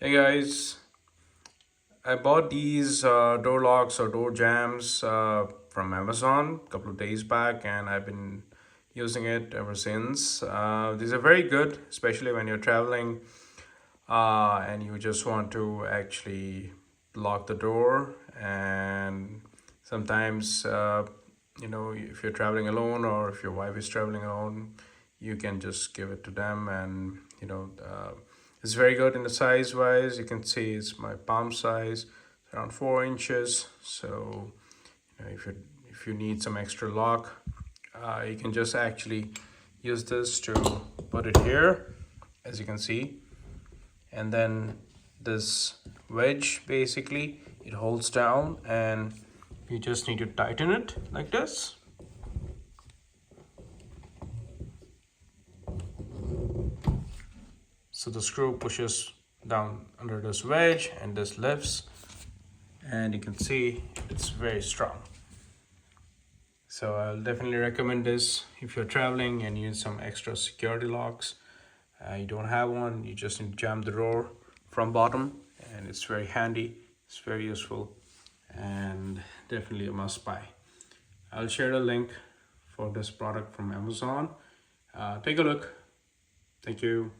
Hey guys, I bought these door locks or door jams from Amazon a couple of days back, and I've been using it ever since. These are very good, especially when you're traveling and you just want to actually lock the door. And sometimes, if you're traveling alone or if your wife is traveling alone, you can just give it to them, and it's very good in the size wise. You can see it's my palm size, it's around 4 inches. So if you need some extra lock, you can just actually use this to put it here, as you can see. And then this wedge, basically it holds down, and you just need to tighten it like this. So the screw pushes down under this wedge and this lifts, and you can see it's very strong. So I'll definitely recommend this if you're traveling and you need some extra security locks. You don't have one, you just need to jam the door from bottom, and it's very handy, it's very useful, and definitely a must buy. I'll share the link for this product from Amazon. Take a look. Thank you.